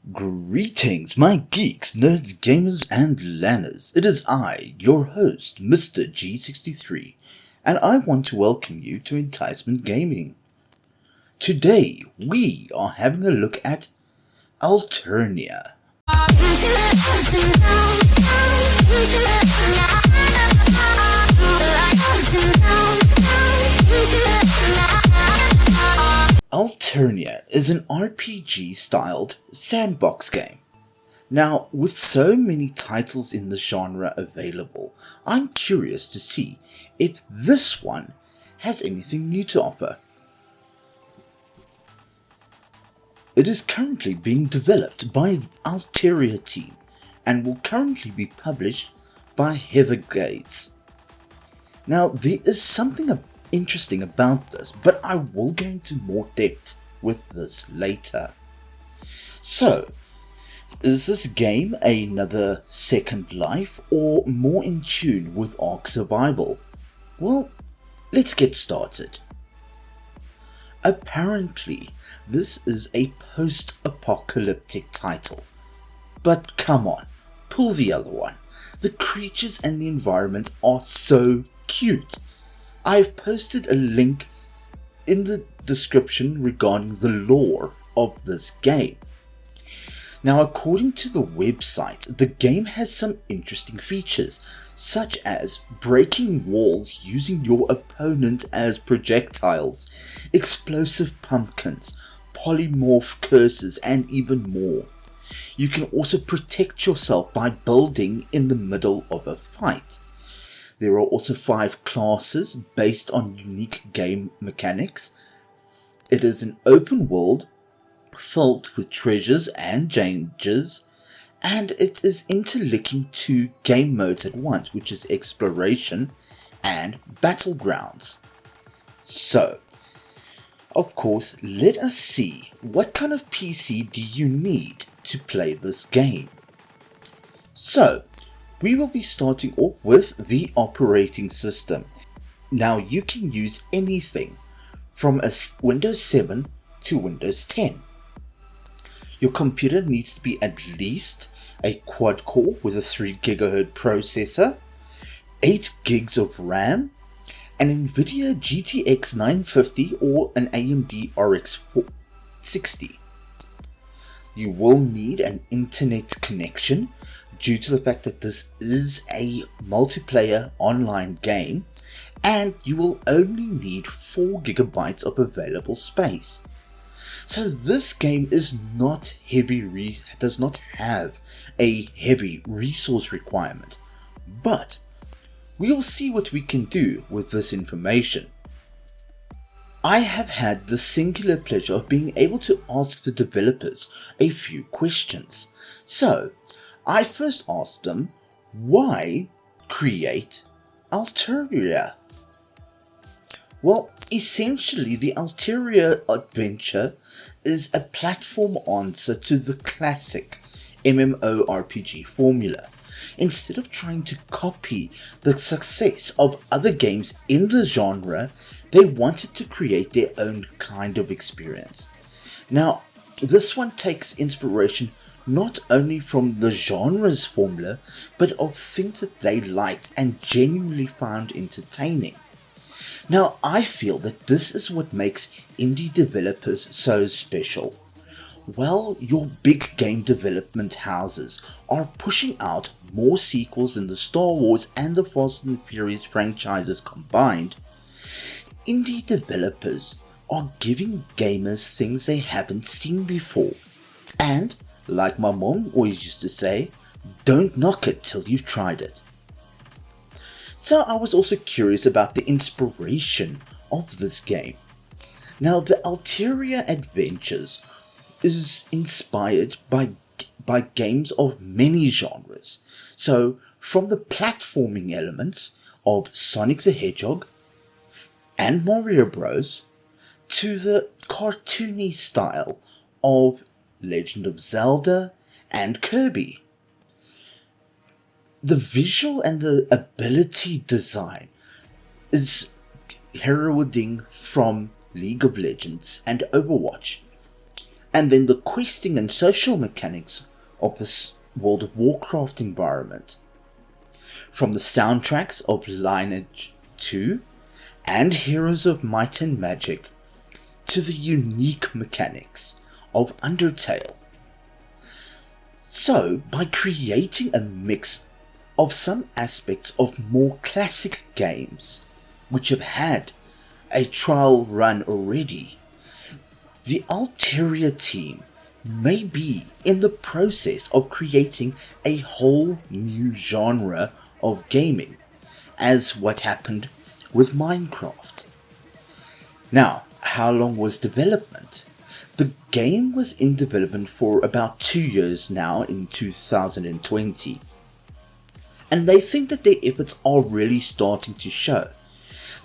Greetings, my geeks, nerds, gamers, and lanners. It is I, your host, Mr. G63, and I want to welcome you to Enticement Gaming. Today, we are having a look at Elteria. Elteria is an RPG-styled sandbox game. Now, with so many titles in the genre available, I'm curious to see if this one has anything new to offer. It is currently being developed by the Elteria team and will currently be published by Heathergaze. Now, there is something interesting about this, but I will go into more depth with this later. So, is this game another Second Life or more in tune with Ark Survival? Well, let's get started. Apparently, this is a post-apocalyptic title. But come on, pull the other one. The creatures and the environment are so cute. I've posted a link in the description regarding the lore of this game. Now, according to the website, the game has some interesting features, such as breaking walls using your opponent as projectiles, explosive pumpkins, polymorph curses, and even more. You can also protect yourself by building in the middle of a fight. There are also 5 classes based on unique game mechanics. It is an open world filled with treasures and dangers, and it is interlinking 2 game modes at once, which is exploration and battlegrounds. So, of course, let us see what kind of PC do you need to play this game. So, we will be starting off with the operating system. Now, you can use anything from a Windows 7 to Windows 10. Your computer needs to be at least a quad core with a 3 GHz processor, 8 gigs of RAM, an NVIDIA GTX 950 or an AMD RX 60. You will need an internet connection due to the fact that this is a multiplayer online game, and you will only need 4 GB of available space. So this game is not does not have a heavy resource requirement, but we will see what we can do with this information. I have had the singular pleasure of being able to ask the developers a few questions. So, I first asked them, why create Elteria? Well, essentially the Elteria adventure is a platform answer to the classic MMORPG formula. Instead of trying to copy the success of other games in the genre, they wanted to create their own kind of experience. Now, this one takes inspiration not only from the genre's formula, but of things that they liked and genuinely found entertaining. Now, I feel that this is what makes indie developers so special. While your big game development houses are pushing out more sequels than the Star Wars and the Fast and Furious franchises combined, indie developers are giving gamers things they haven't seen before. And, like my mom always used to say, don't knock it till you've tried it. So I was also curious about the inspiration of this game. Now, the Elteria Adventures is inspired by games of many genres. So, from the platforming elements of Sonic the Hedgehog and Mario Bros, to the cartoony style of Legend of Zelda and Kirby. The visual and the ability design is heralding from League of Legends and Overwatch. and then the questing and social mechanics of this World of Warcraft environment. From the soundtracks of Lineage 2 and Heroes of Might and Magic to the unique mechanics of Undertale. So, by creating a mix of some aspects of more classic games, which have had a trial run already, the Elteria team may be in the process of creating a whole new genre of gaming, as what happened with Minecraft. Now, how long was development? The game was in development for about 2 years now in 2020, and they think that their efforts are really starting to show.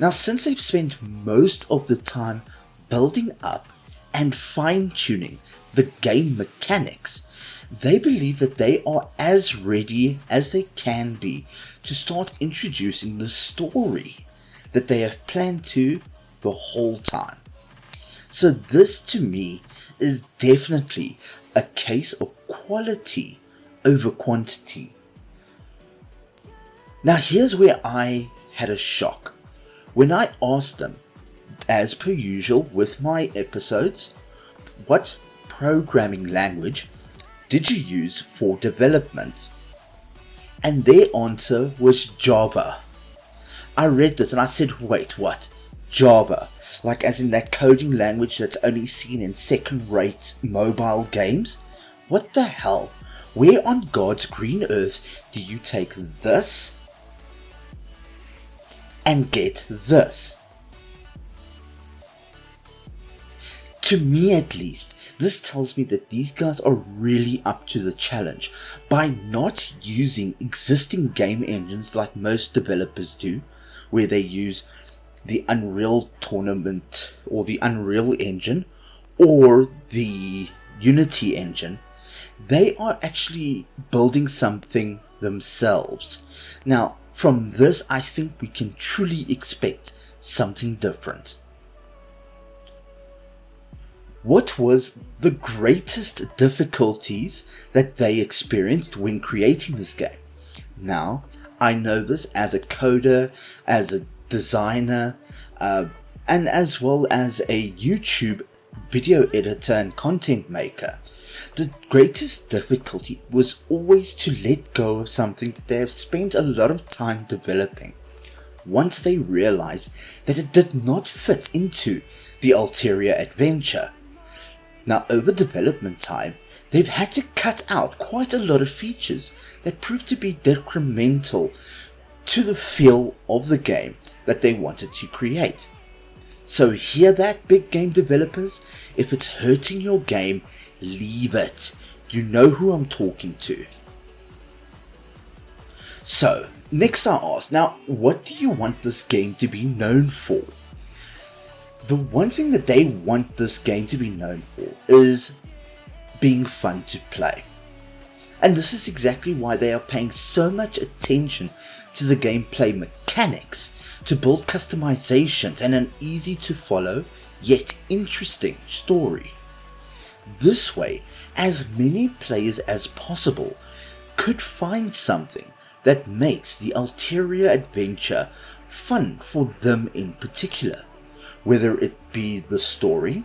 Now, since they've spent most of the time building up and fine-tuning the game mechanics, they believe that they are as ready as they can be to start introducing the story that they have planned to the whole time. So this to me is definitely a case of quality over quantity. Now here's where I had a shock when I asked them, as per usual with my episodes, what programming language did you use for development? And their answer was Java. I read this and I said, wait, what? Java? Like as in that coding language that's only seen in second-rate mobile games? What the hell? Where on God's green earth do you take this and get this? To me at least, this tells me that these guys are really up to the challenge by not using existing game engines like most developers do, where they use the Unreal Tournament or the Unreal Engine or the Unity engine. They are actually building something themselves. Now, from this, I think we can truly expect something different. What was the greatest difficulties that they experienced when creating this game? Now, I know this as a coder, as a designer, and as well as a YouTube video editor and content maker. The greatest difficulty was always to let go of something that they have spent a lot of time developing, once they realized that it did not fit into the Elteria adventure. Now, over development time, they've had to cut out quite a lot of features that proved to be detrimental to the feel of the game that they wanted to create. So hear that, big game developers? If it's hurting your game, leave it. You know who I'm talking to. So, next I asked, now what do you want this game to be known for? The one thing that they want this game to be known for is being fun to play. And this is exactly why they are paying so much attention to the gameplay mechanics, to build customizations and an easy to follow yet interesting story. This way, as many players as possible could find something that makes the Elteria adventure fun for them in particular, whether it be the story,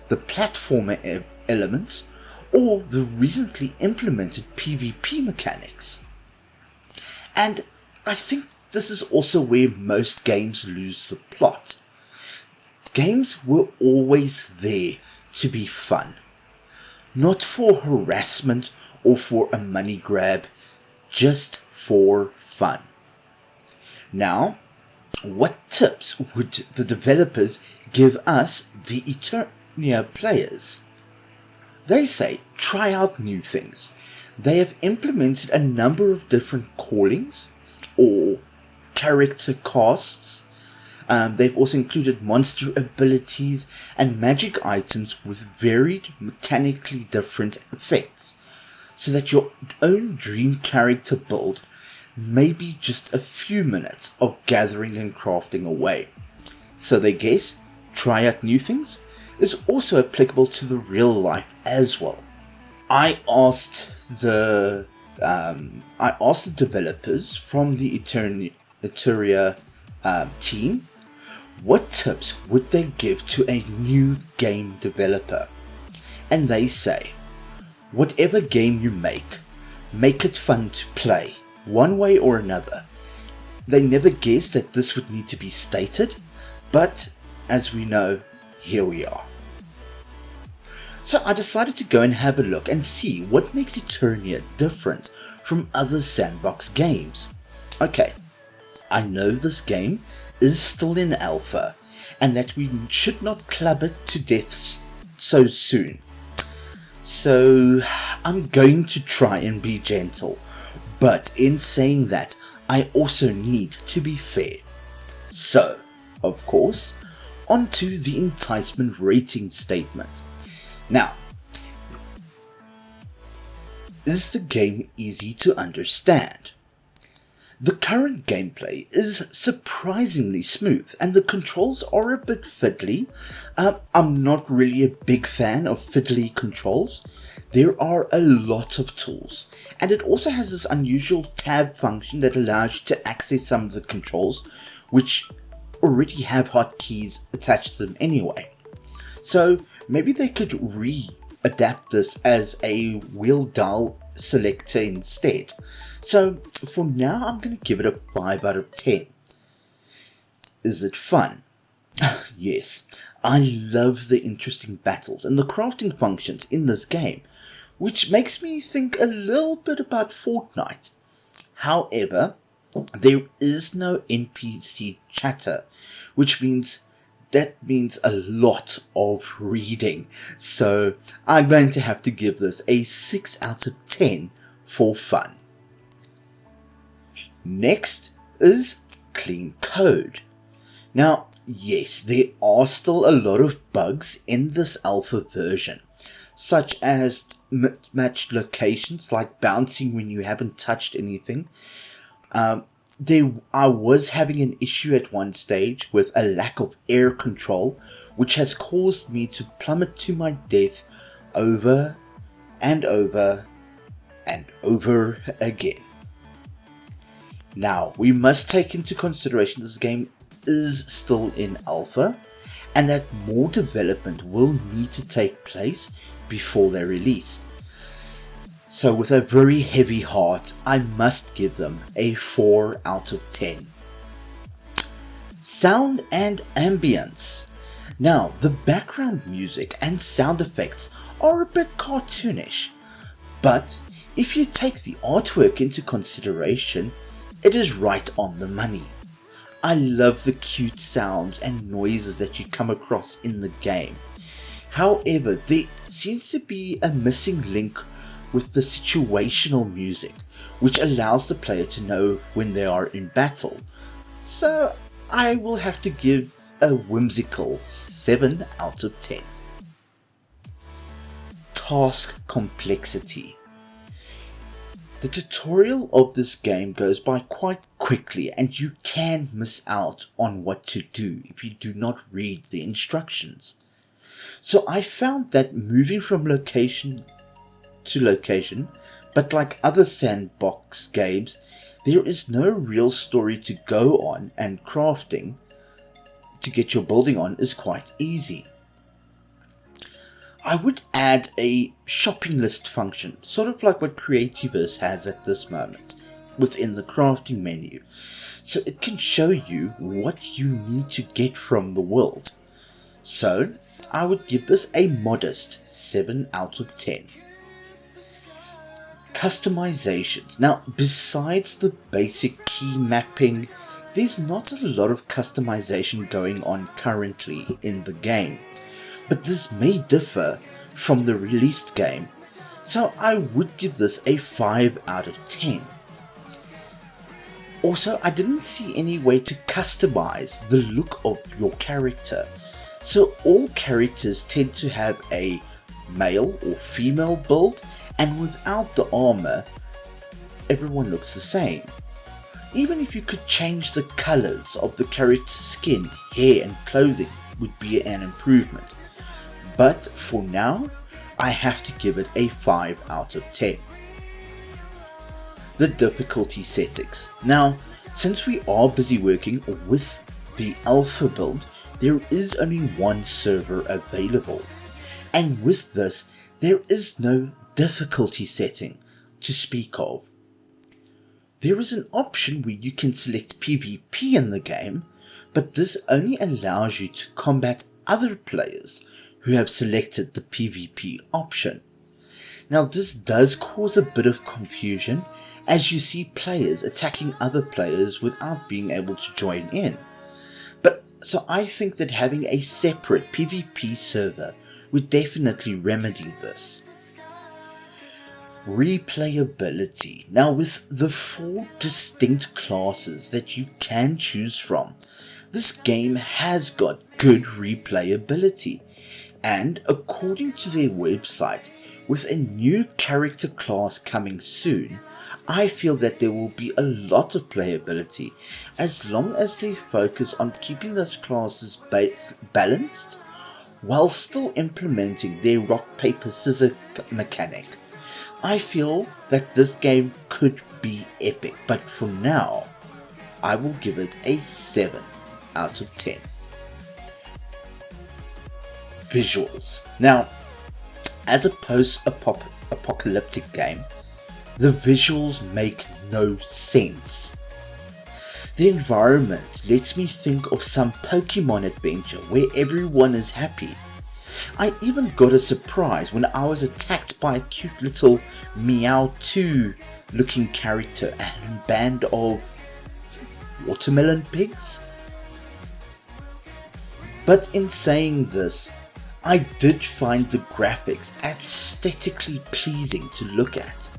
the platformer elements, or the recently implemented PvP mechanics. And I think this is also where most games lose the plot. Games were always there to be fun, not for harassment or for a money grab, just for fun. Now, what tips would the developers give us, the Elteria players? They say, try out new things. They have implemented a number of different callings or character casts. They've also included monster abilities and magic items with varied mechanically different effects, so that your own dream character build may be just a few minutes of gathering and crafting away. So they guess try out new things is also applicable to the real life as well. I asked the developers from the Elteria team what tips would they give to a new game developer, and they say, whatever game you make it fun to play, one way or another. They never guessed that this would need to be stated, but as we know, here we are. So I decided to go and have a look and see what makes Elteria different from other sandbox games. Okay, I know this game is still in alpha, and that we should not club it to death so soon. So I'm going to try and be gentle, but in saying that, I also need to be fair. So, of course, onto the enticement rating statement. Now, is the game easy to understand? The current gameplay is surprisingly smooth and the controls are a bit fiddly. I'm not really a big fan of fiddly controls. There are a lot of tools, and it also has this unusual tab function that allows you to access some of the controls which already have hotkeys attached to them anyway. So maybe they could adapt this as a wheel dial selector instead. So for now, I'm going to give it a 5 out of 10. Is it fun? Yes, I love the interesting battles and the crafting functions in this game, which makes me think a little bit about Fortnite. However, there is no NPC chatter, which means a lot of reading. So I'm going to have to give this a 6 out of 10 for fun. Next is clean code. Now, yes, there are still a lot of bugs in this alpha version, such as mismatched locations, like bouncing when you haven't touched anything. I was having an issue at one stage with a lack of air control, which has caused me to plummet to my death over and over and over again. Now, we must take into consideration this game is still in alpha, and that more development will need to take place before their release. So with a very heavy heart, I must give them a 4 out of 10. Sound and ambience. Now, the background music and sound effects are a bit cartoonish, but if you take the artwork into consideration, it is right on the money. I love the cute sounds and noises that you come across in the game. However, there seems to be a missing link with the situational music, which allows the player to know when they are in battle. So I will have to give a whimsical 7 out of 10. Task complexity. The tutorial of this game goes by quite quickly, and you can miss out on what to do if you do not read the instructions. So I found that moving from location to location, but like other sandbox games, there is no real story to go on, and crafting to get your building on is quite easy. I would add a shopping list function, sort of like what Creativers has at this moment, within the crafting menu, so it can show you what you need to get from the world. So I would give this a modest 7 out of 10. Customizations. Now, besides the basic key mapping, there's not a lot of customization going on currently in the game, but this may differ from the released game, so I would give this a 5 out of 10. Also, I didn't see any way to customize the look of your character, so all characters tend to have a male or female build, and without the armor, everyone looks the same. Even if you could change the colors of the character's skin, hair and clothing would be an improvement. But for now, I have to give it a 5 out of 10. The difficulty settings. Now, since we are busy working with the alpha build, there is only one server available, and with this there is no difficulty setting to speak of. There is an option where you can select PvP in the game, but this only allows you to combat other players who have selected the PvP option. Now this does cause a bit of confusion, as you see players attacking other players without being able to join in. So I think that having a separate PvP server would definitely remedy this. Replayability. Now with the 4 distinct classes that you can choose from, this game has got good replayability, and according to their website, with a new character class coming soon, I feel that there will be a lot of playability as long as they focus on keeping those classes balanced while still implementing their rock paper scissors mechanic. I feel that this game could be epic, but for now I will give it a 7 out of 10. Visuals. Now, as a post-apocalyptic game, the visuals make no sense. The environment lets me think of some Pokemon adventure where everyone is happy. I even got a surprise when I was attacked by a cute little Meowth looking character and a band of watermelon pigs. But in saying this, I did find the graphics aesthetically pleasing to look at.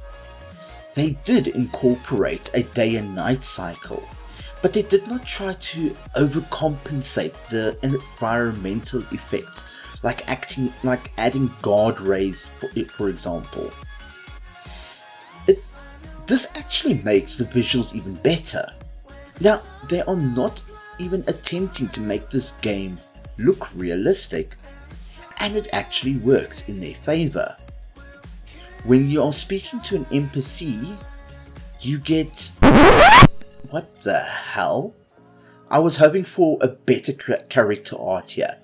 They did incorporate a day and night cycle, but they did not try to overcompensate the environmental effects, like adding guard rays for example. This actually makes the visuals even better. Now, they are not even attempting to make this game look realistic, and it actually works in their favour. When you are speaking to an NPC, you get... What the hell? I was hoping for a better character art here.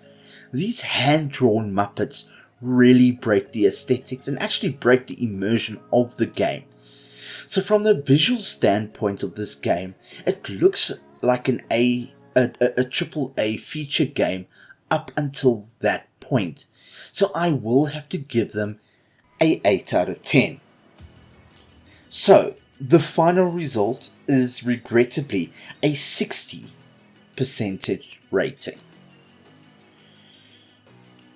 These hand-drawn Muppets really break the aesthetics and actually break the immersion of the game. So from the visual standpoint of this game, it looks like a AAA feature game up until that point. So I will have to give them a 8 out of 10. So the final result is regrettably a 60% rating.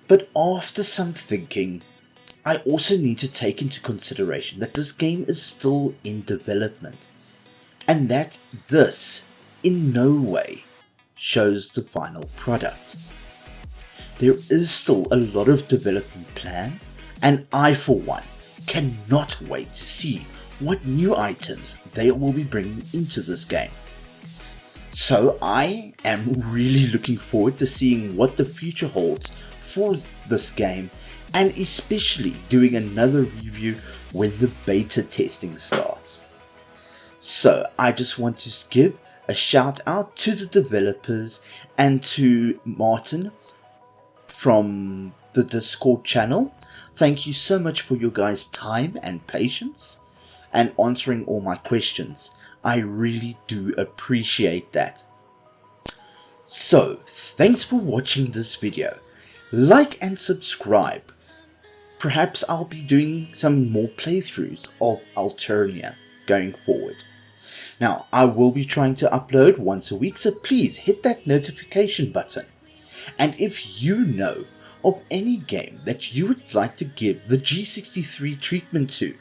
But after some thinking, I also need to take into consideration that this game is still in development, and that this in no way shows the final product. There is still a lot of development planned, and I for one cannot wait to see what new items they will be bringing into this game. So I am really looking forward to seeing what the future holds for this game, and especially doing another review when the beta testing starts. So I just want to give a shout out to the developers and to Martin from the Discord channel. Thank you so much for your guys' time and patience and answering all my questions. I really do appreciate that. So, thanks for watching this video. Like and subscribe. Perhaps I'll be doing some more playthroughs of Elteria going forward. Now, I will be trying to upload once a week, so please hit that notification button. And if you know of any game that you would like to give the G63 treatment to,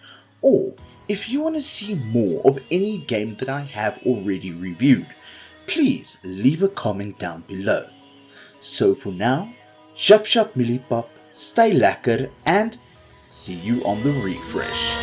or if you want to see more of any game that I have already reviewed, please leave a comment down below. So for now, shop millipop, stay lekker, and see you on the refresh.